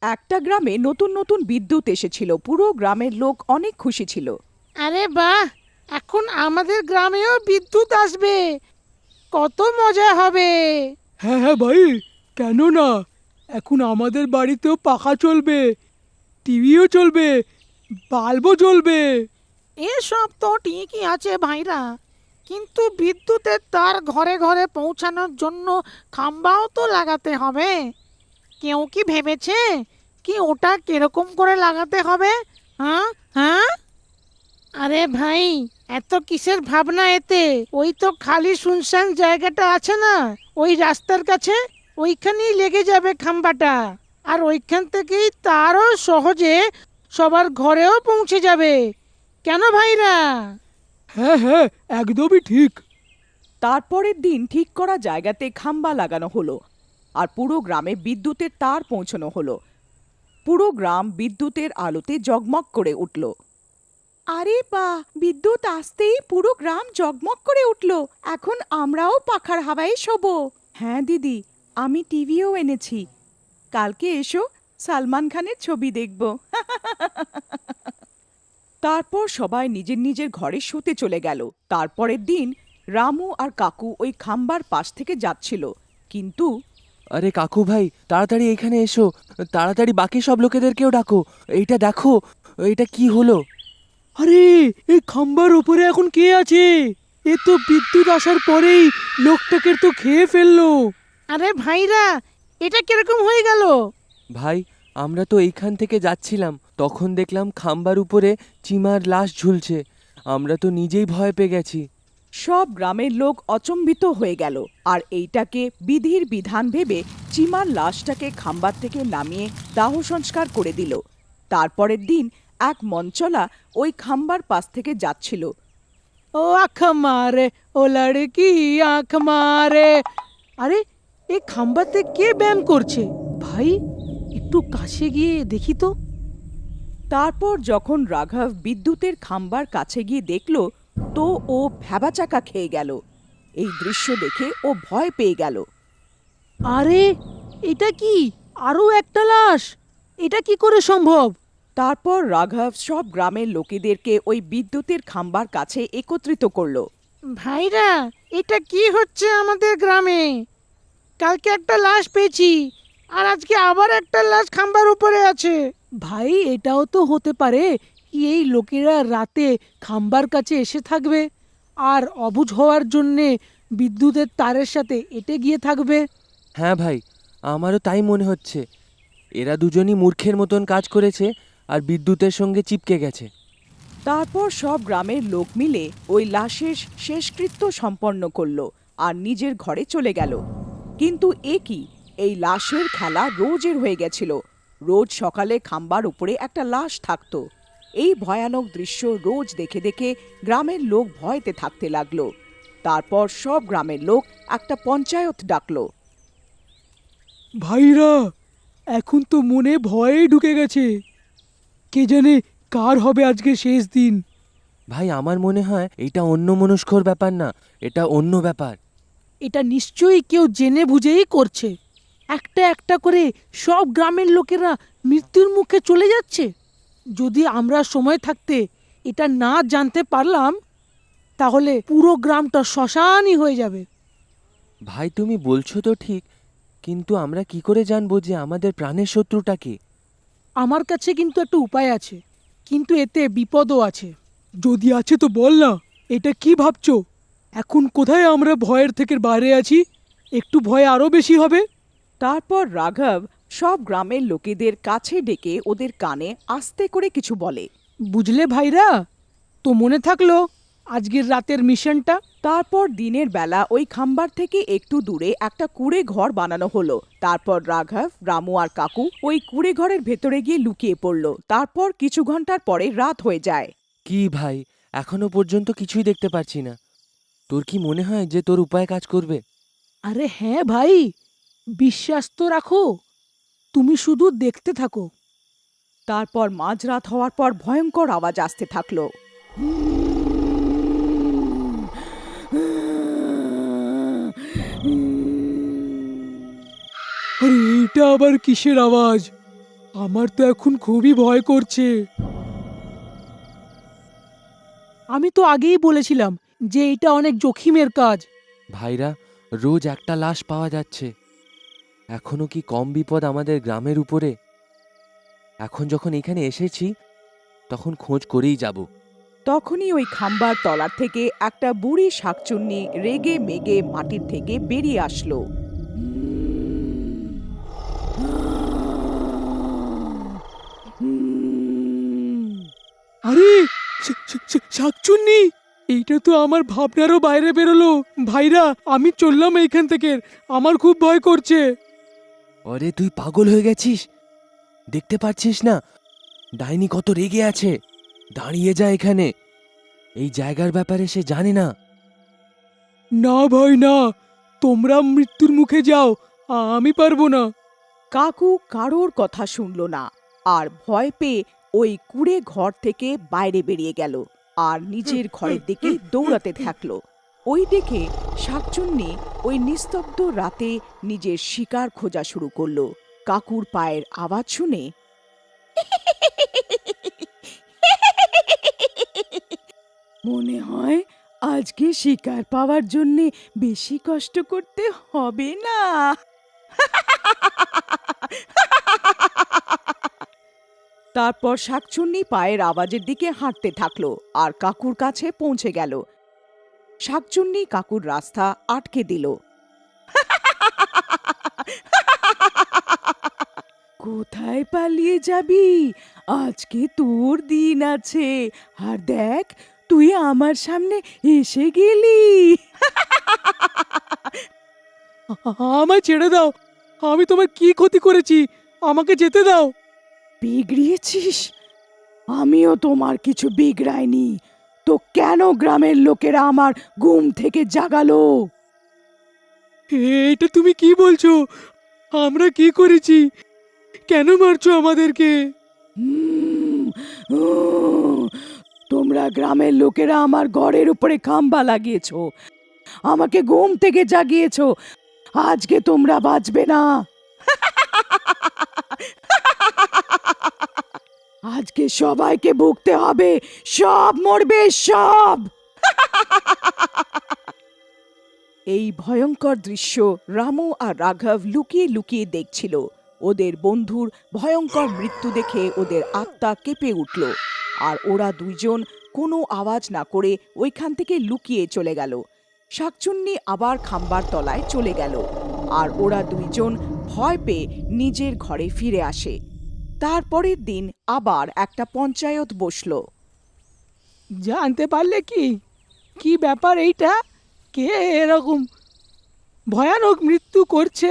একটা গ্রামে নতুন নতুন বিদ্যুৎ এসেছিল। পুরো গ্রামের লোক অনেক খুশি ছিল। আরে বাহ! এখন আমাদের গ্রামেও বিদ্যুৎ আসবে, কত মজা হবে। হ্যাঁ হ্যাঁ ভাই, কেন না? এখন আমাদের বাড়িতেও পাখা চলবে, টিভিও চলবে, বাল্বও জ্বলবে। এসব তো ঠিকই আছে ভাইরা, কিন্তু বিদ্যুতের তার ঘরে ঘরে পৌঁছানোর জন্য খাম্বাও তো লাগাতে হবে। কেউ কি ভেবেছে কি ওটা কিরকম করে লাগাতে হবে? হ্যাঁ হ্যাঁ, আরে ভাই, এত কিসের ভাবনা এতে? ওই তো খালি শুনশান জায়গাটা আছে না, ওই রাস্তার কাছে, ওইখানেই লেগে যাবে খাম্বাটা। আর ওইখান থেকেই তারও সহজে সবার ঘরেও পৌঁছে যাবে। কেন ভাইরা? হ্যাঁ হ্যাঁ, একদমই ঠিক। তারপরের দিন ঠিক করা জায়গাতে খাম্বা লাগানো হলো আর পুরো গ্রামে বিদ্যুতের তার পৌঁছানো হলো। পুরো গ্রাম বিদ্যুতের আলোতে জগমগ করে উঠল। আরে বাহ, বিদ্যুৎ আসতেই পুরো গ্রাম জগমগ করে উঠল। এখন আমরাও পাখার হাওয়ায় শোবো। হ্যাঁ দিদি, আমি টিভিও এনেছি। কালকে এসো, সালমান খানের ছবি দেখব। তারপর সবাই নিজের নিজের ঘরে শুতে চলে গেল। তারপরের দিন রামু আর কাকু ওই খাম্বার পাশ থেকে যাচ্ছিল, কিন্তু আরে কাকু ভাই, তাড়াতাড়ি এখানে এসো, তাড়াতাড়ি বাকি সব লোকেদেরকেও ডাকো। এইটা দেখো, এটা কি হলো? আরে, এই খাম্বার ওপরে এখন কে আছে? এ তো বিদ্যুৎ আসার পরেই লোকটাকে তো খেয়ে ফেললো। আরে ভাইরা, এটা কিরকম হয়ে গেল? ভাই, আমরা তো এইখান থেকে যাচ্ছিলাম, তখন দেখলাম খাম্বার উপরে চিমার লাশ ঝুলছে। আমরা তো নিজেই ভয় পেয়ে গেছি। সব গ্রামের লোক অচম্বিত হয়ে গেল আর এইটাকে বিধির বিধান ভেবে চিমার লাশটাকে খাম্বার থেকে নামিয়ে দাহ সংস্কার করে দিল। তারপরের দিন এক মঞ্চলা ওই খাম্বার পাশ থেকে যাচ্ছিল। ও আখ মারে, ও লড়কি আখ মারে। আরে, এই খাম্বাতে কে ব্যায়াম করছে? ভাই, একটু কাছে গিয়ে দেখি তো। তারপর যখন রাঘব বিদ্যুতের খাম্বার কাছে গিয়ে দেখল, তো ও ভ্যাবাচাকা খেয়ে গেল। এই দৃশ্য দেখে ও ভয় পেয়ে গেল। আরে, এটা কি? আরো একটা লাশ! এটা কি করে সম্ভব? তারপর রাঘব সব গ্রামের লোকেদেরকে ওই বিদ্যুতের খাম্বার কাছে একত্রিত করলো। ভাইরা, এটা কি হচ্ছে আমাদের গ্রামে? কালকে একটা লাশ পেয়েছি, আর আজকে আবার একটা লাশ খাম্বার উপরে আছে। ভাই, এটাও তো হতে পারে কি এই লোকেরা রাতে খাম্বার কাছে এসে থাকবে আর অবুঝ হওয়ার জন্যে বিদ্যুতের তারের সাথে এঁটে গিয়ে থাকবে। হ্যাঁ ভাই, আমারও তাই মনে হচ্ছে। এরা দুজনই মূর্খের মতন কাজ করেছে আর বিদ্যুতের সঙ্গে চিপকে গেছে। তারপর সব গ্রামের লোক মিলে ওই লাশের শেষকৃত্য সম্পন্ন করলো আর নিজের ঘরে চলে গেল। কিন্তু এ কি, এই লাশের খেলা রোজের হয়ে গেছিল। রোজ সকালে খাম্বার উপরে একটা লাশ থাকতো। এই ভয়ানক দৃশ্য রোজ দেখে দেখে গ্রামের লোক ভয়তে থাকতে লাগলো। তারপর সব গ্রামের লোক একটা পঞ্চায়েত ডাকলো। ভাইরা, এখন তো মনে ভয়েই ঢুকে গেছে। কে জানে কার হবে আজকে শেষ দিন। ভাই, আমার মনে হয় এটা অন্যমনস্কর ব্যাপার না, এটা অন্য ব্যাপার। এটা নিশ্চয়ই কেউ জেনে বুঝেই করছে। একটা একটা করে সব গ্রামের লোকেরা মৃত্যুর মুখে চলে যাচ্ছে। যদি আমরা সময় থাকতে এটা না জানতে পারলাম, তাহলে পুরো গ্রামটা শ্মশানই হয়ে যাবে। ভাই, তুমি বলছো তো ঠিক, কিন্তু আমরা কি করে জানবো যে আমাদের প্রাণের শত্রুটা কে? আমার কাছে কিন্তু একটা উপায় আছে, কিন্তু এতে বিপদও আছে। যদি আছে তো বল না। এটা কি ভাবছো? এখন কোথায় আমরা ভয়ের থেকে বাইরে আছি? একটু ভয় আরো বেশি হবে। তারপর রাঘব সব গ্রামের লোকেদের কাছে ডেকে ওদের কানে আস্তে করে কিছু বলে। বুঝলে ভাইরা, তো মনে থাকলো আজকের রাতের মিশনটা? তারপর দিনের বেলা ওই খাম্বার থেকে একটু দূরে একটা কুঁড়ে ঘর বানানো হলো। তারপর রাঘব, রামু আর কাকু ওই কুঁড়ে ঘরের ভেতরে গিয়ে লুকিয়ে পড়ল। তারপর কিছু ঘন্টার পরে রাত হয়ে যায়। কি ভাই, এখনো পর্যন্ত কিছুই দেখতে পাচ্ছি না। তোর কি মনে হয় যে তোর উপায় কাজ করবে? আরে হ্যাঁ ভাই, বিশ্বাস তো রাখো। তুমি শুধু দেখতে থাকো। তারপর মাঝরাত হওয়ার পর ভয়ঙ্কর আওয়াজ আসতে থাকলো। আরে, এটা আবার কিসের আওয়াজ? আমার তো এখন খুবই ভয় করছে। আমি তো আগেই বলেছিলাম যে এটা অনেক জোখিমের কাজ। ভাইরা, রোজ একটা লাশ পাওয়া যাচ্ছে। এখনো কি কম বিপদ আমাদের গ্রামের উপরে? এখন যখন এখানে এসেছি তখন খোঁজ করেই যাব। তখনই ওই খাম্বার তলার থেকে একটা বুড়ি শাকচুন্নি রেগে মেগে মাটির থেকে বেরিয়ে আসলো। আরে, শাকচুন্নি! এইটা তো আমার ভাবনারও বাইরে বেরোলো। ভাইরা, আমি চললাম এইখান থেকে। আমার খুব ভয় করছে। আরে তুই পাগল হয়ে গেছিস? দেখতে পাচ্ছিস না ডাইনি কত রেগে আছে? দাঁড়িয়ে যা এখানে। এই জায়গার ব্যাপারে সে জানে না। না ভাই না, তোমরা মৃত্যুর মুখে যাও, আমি পারবো না। কাকু কারোর কথা শুনল না আর ভয় পেয়ে ওই কুড়ে ঘর থেকে বাইরে বেরিয়ে গেল আর নিজের ঘরের দিকে দৌড়াতে থাকলো। ওই দেখে শাকচুন্নি ওই নিস্তব্ধ রাতে নিজের শিকার খোঁজা শুরু করলো। কাকুর পায়ের আওয়াজ শুনে মনে হয় আজকে শিকার পাওয়ার জন্যে বেশি কষ্ট করতে হবে না। তারপর শাকচুন্নি পায়ের আওয়াজের দিকে হাঁটতে থাকলো আর কাকুর কাছে পৌঁছে গেল। শাকচুন্নি কাকুর রাস্তা আটকে দিল। কোথায় পালিয়ে যাবি? আজকে তোর দিন আছে। আর দেখ, তুই আমার সামনে এসে গেলি। আমায় ছেড়ে দাও, আমি তোমার কি ক্ষতি করেছি? আমাকে যেতে দাও। বিগড়িয়েছিস? আমিও তোমার কিছু বিগড়াইনি। তো কেন গ্রামের লোকেরা আমার ঘুম থেকে জাগালো? এটা তুমি কি বলছো? আমরা কি করেছি? কেন মারছো আমাদেরকে? হুম, তোমরা গ্রামের লোকেরা আমার ঘরের উপরে খাম্বা লাগিয়েছো, আমাকে ঘুম থেকে জাগিয়েছো। আজকে তোমরা বাঁচবে না। আজকে সবাইকে ভুগতে হবে। সব মরবে, সব। এই ভয়ঙ্কর দৃশ্য রামু আর রাঘব লুকিয়ে লুকিয়ে দেখছিল। ওদের বন্ধুর ভয়ঙ্কর মৃত্যু দেখে ওদের আত্মা কেঁপে উঠল আর ওরা দুইজন কোনো আওয়াজ না করে ওইখান থেকে লুকিয়ে চলে গেল। শাকচুন্নি আবার খাম্বার তলায় চলে গেল আর ওরা দুইজন ভয় পেয়ে নিজের ঘরে ফিরে আসে। তারপরের দিন আবার একটা পঞ্চায়েত বসলো। জানতে পারলে কি কি ব্যাপার এইটা? কে এরকম ভয়ানক মৃত্যু করছে?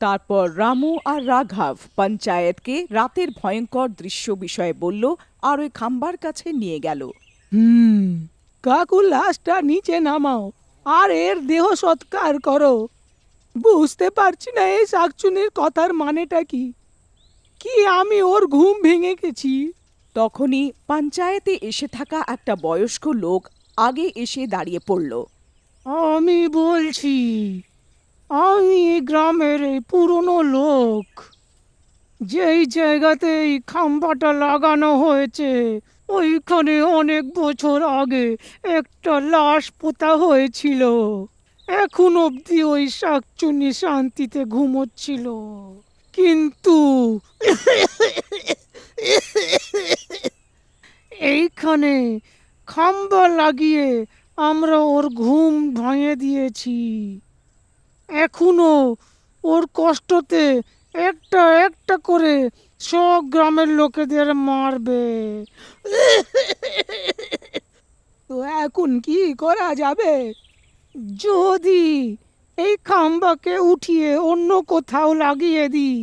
তারপর রামু আর রাঘব পঞ্চায়েতকে রাতের ভয়ঙ্কর দৃশ্য বিষয়ে বলল আর ওই খাম্বার কাছে নিয়ে গেল। কাকু লাশটা নিচে নামাও আর এর দেহ সৎকার করো। বুঝতে পারছি না এই শাকচুনির কথার মানেটা কি। কি আমি ওর ঘুম ভেঙে গেছি? তখনই পঞ্চায়েতে এসে থাকা একটা বয়স্ক লোক আগে এসে দাঁড়িয়ে পড়ল। আমি বলছি, আমি এই গ্রামের এই পুরনো লোক। যেই জায়গাতে এই খাম্বাটা লাগানো হয়েছে ওইখানে অনেক বছর আগে একটা লাশ পোতা হয়েছিল। এখন অবধি ওই শাকচুন্নি শান্তিতে ঘুমোচ্ছিল, কিন্তু এইখানে খাম্বা লাগিয়ে আমরা ওর ঘুম ভাঙিয়ে দিয়েছি। এখনো ওর কষ্টতে একটা একটা করে সব গ্রামের লোকেদের মারবে। তো এখন কি করা যাবে? যদি এই খাম্বাকে উঠিয়ে অন্য কোথাও লাগিয়ে দিই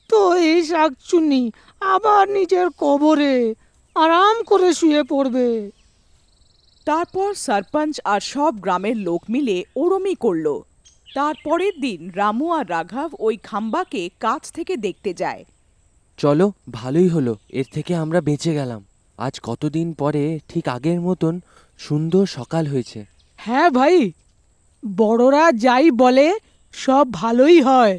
তো এই শাকচুন্নি আবার নিজের কবরে আরাম করে শুয়ে পড়বে। তারপর সরপঞ্চ আর সব গ্রামের লোক মিলে ওড়মি করল। তারপরের দিন রামু আর রাঘব ওই খাম্বাকে কাছ থেকে দেখতে যায়। চলো, ভালোই হলো, এর থেকে আমরা বেঁচে গেলাম। আজ কতদিন পরে ঠিক আগের মতন সুন্দর সকাল হয়েছে। হ্যাঁ ভাই, বড়রা যাই বলে সব ভালোই হয়।